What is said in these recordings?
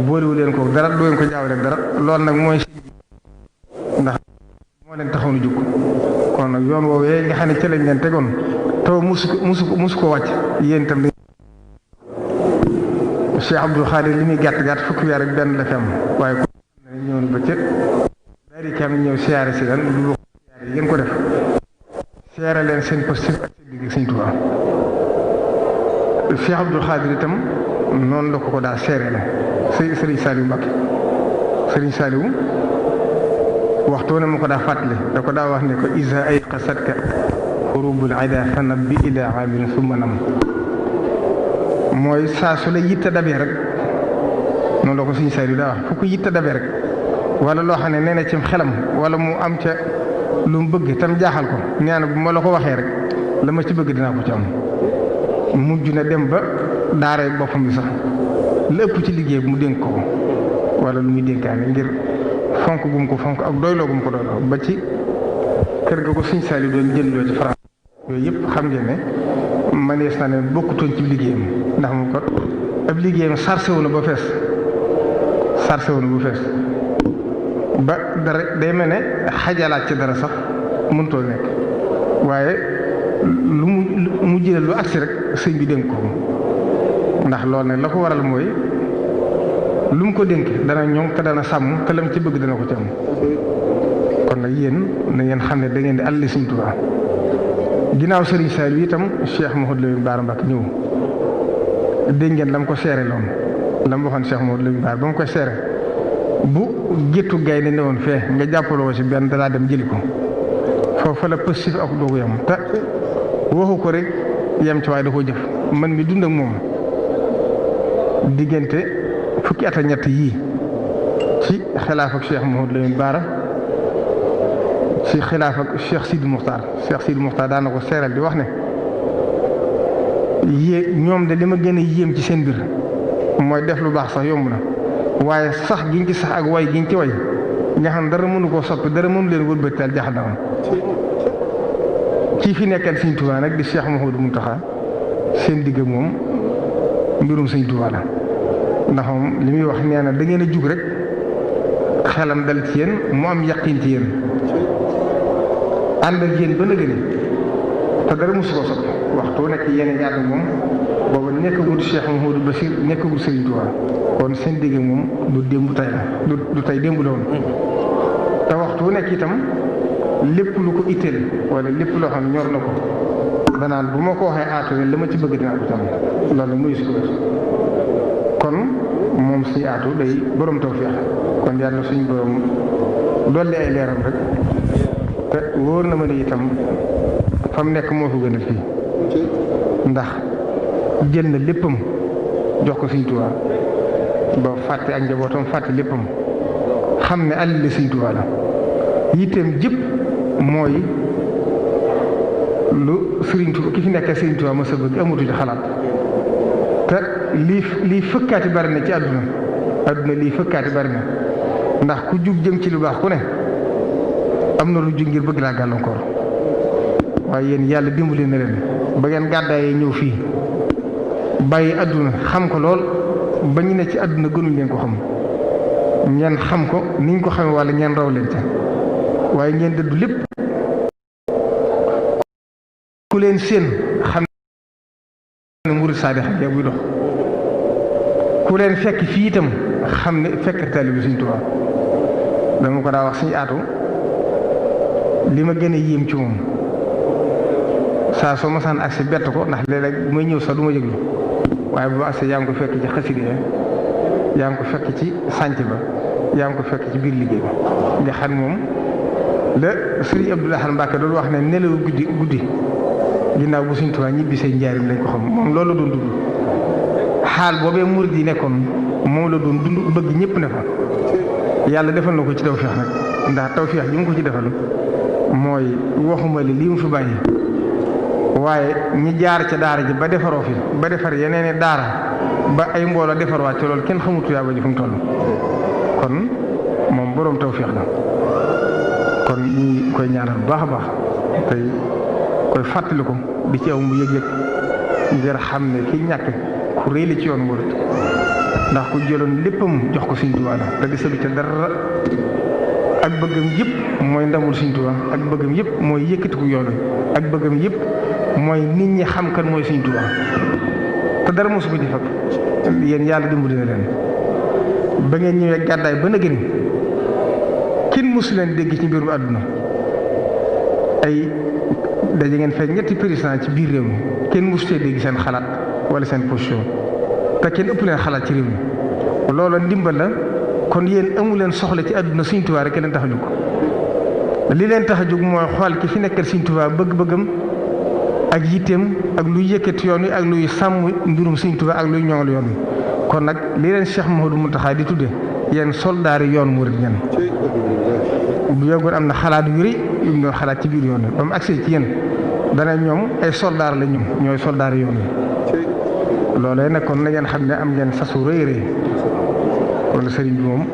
boolewu leen ko dara doo leen ko jaawale dara loolu nag mooy ndax moo leen taxaw nu jóg kon nag yoon woowee nga xam ne ci lañ leen tegoon taw musu ko wàcc yéen itam Cheikh Abdou Khadir li muy gàtt gàtt fukki weer ak benn la fi am waaye ko ñëw na ba ca dari kam ñëw siyaare si leen lu siyaare yi ngeen ko def siyaare leen seen positif ak seen digg Sëñ Tuubaa Cheikh Abdou Khadir itam noonu la ko daa seere la Sëriñ Saliou Mbacké Sëriñ Saliou waxtu ne mu ko daa fàttali da ko daa wax ne ko isa ay qasatka xurubul ida fanab bi ila amin summa nam mooy saa su la yitte dabee rek noonu la ko Sëriñ Saliou daa wax fu ko yitte dabee rek wala loo xam ne nee na ci xelam wala mu am ca lu mu bëgg tam jaaxal ko nee na bu ma la ko waxee rek la ma ci bëgg dinaa ko ci am mujj na dem ba daaray boppam bi sax la ëpp ci liggéey bi mu dénk ko wala lu muy dénkaane ngir fonk gum ko fonk ak doyloo gum ko doyloo ba ci kër ga ko Sëriñ Saliou doon jëndoo ci France yooyu yëpp xam ngeen ne manees na ne bokkutoon ci liggéeyam ndax mu ko ab liggéeyam sarse wu na ba fees ba dara day mel ne xajalaat ci dara sax mënutoo nekk waaye lu mu jëlee lu agsi rek sëñ bi dénk ko ndax loolu nag la ko waral mooy lu mu ko dénk dana ñoŋ te dana sàmm te lam ci bëgg dana ko ci am kon nag yéen na ngeen xam ne da ngeen di àlli Sëñ Tuubaa ginnaaw Sëriñ Saliou itam Cheikh Mouhamadou Lamine Bara Mbacké ñëw dégg ngeen la mu ko seere loon la mu waxoon Cheikh Mouhamadou Lamine Bara ba mu koy seere bu géttu gaynde ne woon fee nga jàppaloo ci benn dalaa dem jëli ko foofu la positif ak doogu yam te waxu ko rek yem ci waaye da koo jëf man mi dund ak moom diggante fukki at ak ñett yii ci xilaaf ak Cheikh Mouhamadou Lamine Bara ci xilaaf ak Cheikh Sidi Moukhtar daan na ko seeral di wax ne ñoom de li ma gën a yéem ci seen mbir mooy def lu baax sax yomb na waaye sax giñ ci sax ak way giñ ci way nga xam dara mënu koo soppi dara mënu leen wëlbateel jaxal na kii fi nekkal Sëñ Tuubaa nag di Cheikh Mouhamadou Mountakha seen digg moom mbirum Sëñ Tuubaa la ndax moom li muy wax nee na da ngeen a jug rek xelam dal ci yéen mu am yaqin ci yéen ànd ak yéen ba na gëni te dara mosu ko soppi waxtu nekk yéen ñaar moom booba nekkagul Cheikh Mouhamadou Bachir nekkagul Sëriñ Tuubaa kon seen digg moom du démb tey la du tey démb la woon te waxtu nekk itam lépp lu ko itteel wala lépp loo xam ñor na ko danaan bu ma ko waxee aatu la ma ci bëgg dinaa ko tam loolu muy su ko kon moom suñu aatu day borom tawfeex kon yàlla suñu borom dolli ay leeram rek te wóor na ma ne itam fa mu nekk moo fi gënal fii ndax jël na léppam jox ko Sëñ Tuubaa ba fàtte ak njabootam fàtte léppam xam ne àll la Sëñ Tuubaa la yitteem jëpp mooy lu Sëriñ Tuubaa ki fi nekkee Sëriñ Tuubaa ma sa bëgg amatu ci xalaat te lii fëkkaati bari na ci àdduna lii fëkkaati bari na ndax ku jug jëm ci lu baax ku ne am na lu jug ngir bëgg laa gàllankoor waaye yéen yàlla dimbali na leen ba ngeen gàddaayee ñëw fii bàyyi àdduna xam ko lool ba ñu ne ci àdduna gënuñ leen ko xam ngeen xam ko niñ ko xamee wala ngeen raw leen ca waaye ngeen dëddu lépp ku leen seen xam ne murid saadix ak buy dox ku leen fekk fii itam xam ne fekk taalibe Sëñ Tuubaa dama ko daa wax Sëñ Aatu li ma gën a yéem ci moom saa soo masaan agsi bett ko ndax léeg-léeg may ñëw sax du ma yëglu waaye bu agsi yaa ngi ko fekk ci xasida yaa ngi ko fekk ci sànc ba yaa ngi ko fekk ci biir liggéey bi nga xam moom la Sëriñ Abdou Lahad Mbacké doon wax ne nelaw guddi ginnaaw bu Sëñ Tuubaa ñibbi say njaarim lañ ko xam moom loolu la doon dund xaal boobee murid yi nekkoon moom la doon dund bëgg ñëpp ne fa yàlla defal na ko ci tawfeex nag ndax tawfeex ji mu ko ci defal mooy waxuma li lii mu fi bàyyi waaye ñi jaar ca daara ji ba defaroo fi ba defar yeneen daara ba ay mbooloo defarwaat ci loolu kenn xamutu yaa ba ji fu mu toll kon moom boroom tawfeex la kon ñi koy ñaanal bu baax a baax tey koy fàttali ko di ci aw mu yëg-yëg ngir xam ne ki ñàkk ku réy la ci yoon murid ndax ku jëloon léppam jox ko Sëriñ Tuubaa la te desalu ca dara ak bëggam yëpp mooy ndamul Sëriñ Tuubaa ak bëggam yëpp mooy yëkkatiku yoon wi ak bëggam yëpp mooy nit ñi xam kan mooy Sëriñ Tuubaa te dara mosu ko ci fekk yéen yàlla dimbali na leen ba ngeen ñëwee gàddaay ba na gëni kenn mosu leen dégg ci mbirum àdduna ay daje ngeen fekk ñetti président ci biir réew mi kenn mosu cee dégg seen xalaat wala seen position te kenn ëpp leen xalaat ci réew mi loolu ndimbal la kon yéen amu leen soxla ci àdduna Sëriñ Tuubaa rek leen tax a jóg li leen tax a jóg mooy xool ki fi nekkal Sëriñ Tuubaa bëgg-bëggam ak yitteem ak luy yëkkati yoon wi ak luy sàmm mbirum Sëriñ Tuubaa ak luy ñoŋal yoon wi kon nag li leen Cheikh Mouhamadou Mountakha di tudde yéen soldaar yi yoon murid ngeen bu yeggoon am na xalaat yu rëy yu mu doon xalaat ci biir yoon wi ba mu agsee ci yéen dana ñoom ay soldaar la ñooy soldaar yi yoon wi loolee nag kon na ngeen xam ne am ngeen sasu rëy rëy kon sëriñ bi moom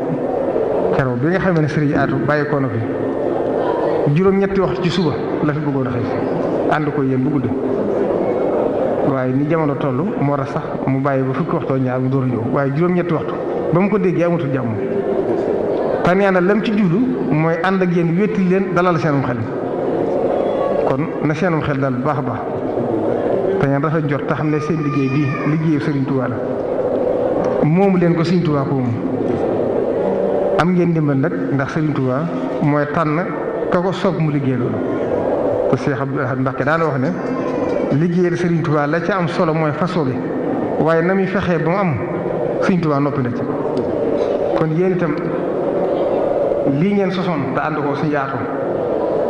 keroog bi nga xam ne sëriñ Aatu bàyyi ko na fi juróom-ñetti waxtu ci suba la fi bëggoon a xëy ànd ko yéen bu guddi waaye ni jamono toll moo tax sax mu bàyyi ba fukki waxtoo ñaar mu door a ñëw waaye juróom-ñetti waxtu ba mu ko déggee amatul jàmm te nee na lam ci jublu mooy ànd ak yéen wétti leen dalal seenum xel kon na seenum xel daal bu baax a baax te ngeen rafet jot te xam ne seen liggéey bii liggéeyu Sëriñ Tuubaa la moomu leen ko Sëriñ Tuubaa ko moom am ngeen dimbal nag ndax Sëriñ Tuubaa mooy tànn ka ko soob mu liggéey loolu te Cheikh Abdou Ahad Mbacké daana wax ne liggéeyal Sëriñ Tuubaa la ca am solo mooy fasoo gi waaye na muy fexee ba mu am Sëriñ Tuubaa noppi na ci kon yéen itam lii ngeen sosoon te ànd ko si yaatu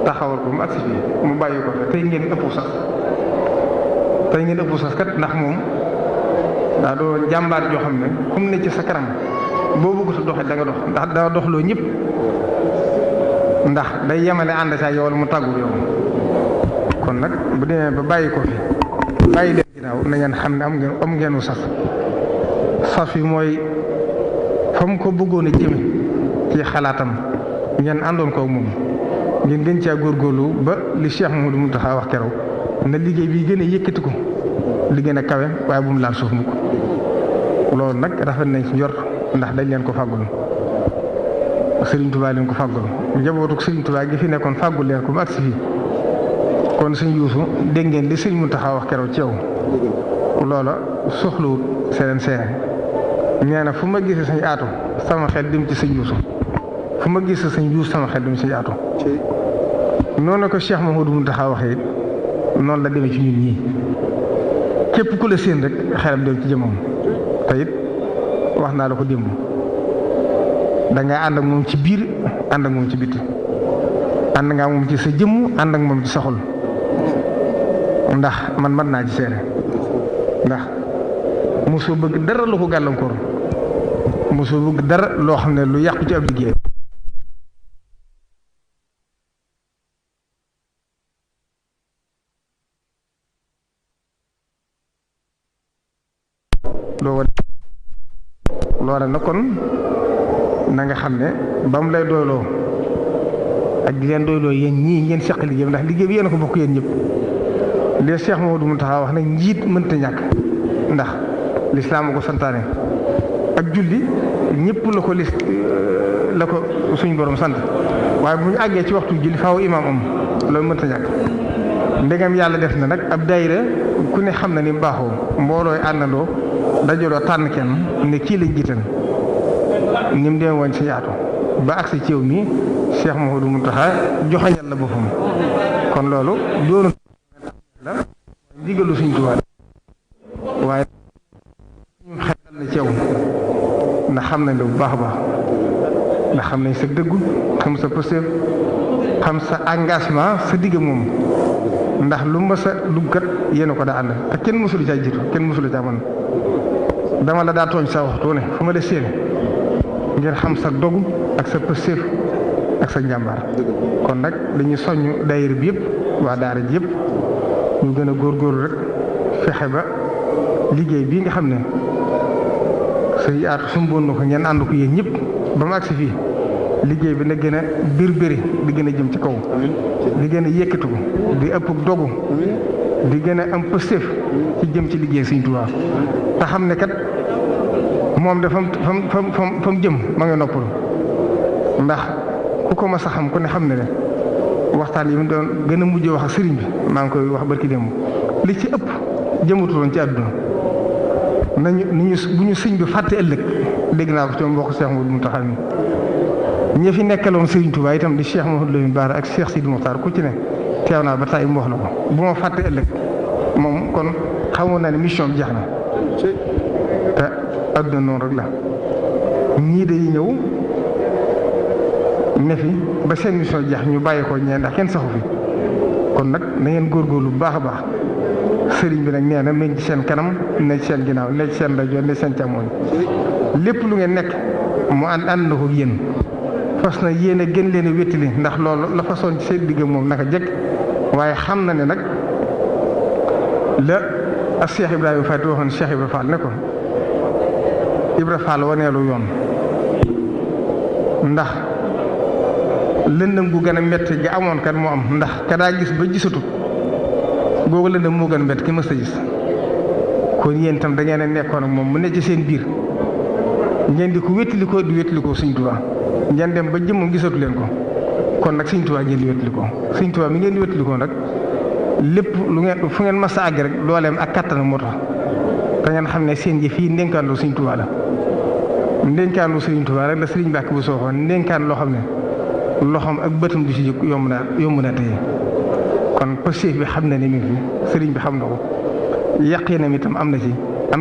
taxawal ko mu agsi fii mu bàyyi ko fa tey ngeen ëpp sas kat ndax moom daa doon jàmbaar joo xam ne fu mu ne ci sa kanam boo bëggut a doxee da nga dox ndax daa doxloo ñëpp ndax day yemale ànd ca yow mu tàggu yow kon nag bu demee ba bàyyi ko fi bàyyi leen ginnaaw na ngeen xam ne am ngeenu sas yi mooy fa mu ko bëggoon a jëme ci xalaatam ngeen àndoon ko moom ngeen gën caa góorgóorlu ba li Cheikh Mouhamadou Mountakha wax keroog na liggéey bi gën a yëkkati ko li gën a kawe waaye bu mu laal suuf mukk loolu nag rafet nañ ci njort ndax dañ leen ko fàggul Sëriñ Tuubaa leen ko fàggul njabootu Sëriñ Tuubaa gi fi nekkoon fàggul leen ko mu agsi fii kon sëñ Yuusu dégg ngeen li Sëriñ Mountakha wax keroog ci yow loola soxlawut seen seere nee na fu ma gisee sëñ Aatu sama xel dem ci sëñ Yuusu fu ma gisee sëñ Yuusu sama xel dem ci sëñ Aatu noonu ko Cheikh Mouhamadou Mountakha waxee it noonu la demee ci ñun ñii képp ku la séen rek xelam dem ci jëmmam te it wax naa la ko démb dangay ànd ak moom ci biir ànd ak moom ci bitti ànd ngaa moom ci sa jëmm ànd ak moom ci sa xol ndax man mën naa ci seere ndax mosoo bëgg dara lu ko gàllankoor mosoo bëgg dara loo xam ne lu yàqu ci ab liggéey loola na kon na nga xam ne ba mu lay doyloo ak di leen doyloo yéen ñii ngeen seq liggéey ndax liggéey bi yéen a ko bokk yéen ñëpp li Cheikh Mouhamadou Mountakha wax nag njiit mënta ñàkk ndax lislaam ko santaane ak julli ñëpp la ko suñ borom sant waaye bu ñu àggee ci waxtu julli faaw imaam am loolu mënta ñàkk ndegam yàlla def na nag ab daayira ku ne xam na ni baaxoo mboolooy àndandoo dajaloo tànn kenn ne kii lañ jiital ni mu demee woon si yaatu ba agsi ci yow mi Cheikh Mouhamadou Mountakha joxañal la boppam kon loolu doonu la ndigalu Sëriñ Tuubaa waaye ñu xelal na ci yow ndax xam nañ la bu baax a baax ndax xam nañ sa dëggu xam sa pëstéef xam sa engagement sa digg moom ndax lu ma sa duggat yéen a ko daa ànd te kenn mësulu caa jiitu kenn mësulu caa man dama la daa tooñ sa waxtu ne fu ma la séen ngir xam sa dogu ak sa pëstéef ak sa njàmbaar kon nag dañuy soññ daayira bi yëpp waa daara ji yëpp ñu gën a góorgóorlu rek fexe ba liggéey bii nga xam ne say aatu sumboon na ko ngeen ànd ko yéen ñëpp ba mu agsi fii liggéey bi na gën a birbiri di gën a jëm ci kaw di gën a yëkkatu ko di ëpp dogu di gën a am pëstéef ci jëm ci liggéey Sëriñ Tuubaa te xam ne kat moom de fa mu jëm ma nga noppalu ndax ku ko mas a xam ku ne xam ne de waxtaan yi mu doon gën a mujj wax ak sëriñ bi maa ngi koy wax barki démb li ci ëpp jëmatuloon ci àdduna nañu bu ñu sëñ bi fàtte ëllëg dégg naa ko ci moom mbokk Cheikh Mouhamadou Mountakha mi ñi fi nekkaloon Sëriñ Touba itam di Cheikh Mouhamadou Lamine Bara ak Cheikh Sidi Mokhtar ku ci ne teew naa ba tey mu wax la ko bu ma fàtte ëllëg moom kon xamoon naa ne mission bi jeex na te àdduna noonu rek la ñii day ñëw ne fi ba seen mission jeex ñu bàyyi ko ñee ndax kenn saxu fi kon nag na ngeen góorgóorlu bu baax a baax sëriñ bi nag nee na mi ngi ci seen kanam ne ci seen ginnaaw ne ci seen rajo ne ci seen càmmooñ lépp lu ngeen nekk mu ànd na ko yéen fas na yéen a gën leen a wéttali ndax loolu la façon ci seen digg moom naka jëkk waaye xam na ne nag la ak Cheikh Ibrahima Fall waxoon Cheikh Ibrahima Fall ne ko Ibra Fall waneelu yoon ndax lëndëm gu gën a métti gi amoon kat moo am ndax ka daa gis ba gisatu googu lëndëm moo gën a métti ki mës a gis kon yéen itam da ngeen a nekkoon ak moom mu ne ci seen biir ngeen di ko wétali ko di wétali ko Sëñ Tuubaa ngeen dem ba jëmmam gisatu leen ko kon nag Sëñ Tuubaa ngeen di wétali ko Sëñ Tuubaa mi ngeen di wétali ko nag lépp lu ngeen fu ngeen mas a àgg rek dooleem ak kattanam moo tax da ngeen xam ne seen jëf yi ndénkaanlu Sëñ Tuubaa la ndénkaanlu Sëñ Tuubaa rek la Sëriñ Mbàkke bu sooxoon ndénkaan loo xam ne loxoom ak bëtam du ci jóg yomb naa teye kon pëstéef bi xam na ne mi ngi fi sëriñ bi xam na ko yaqinam itam am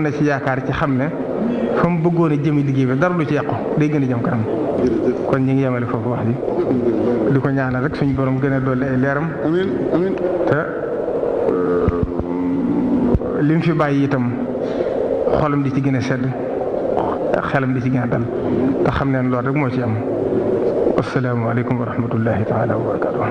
na ci yaakaar ci xam ne fa mu bëggoon a jëmi liggéey bi dara lu ci yàqu day gën a jëm kanam kon ñi ngi yemale foofu wax ji di ko ñaanal rek suñu borom gën a dolli ay leeram amiin te lim fi bàyyi itam xolam di ci gën a sedd xelam di ci gën a dal te xam ne loolu rek moo ci am asalaamaaleykum wa rahmatullahi taala wa barakatuh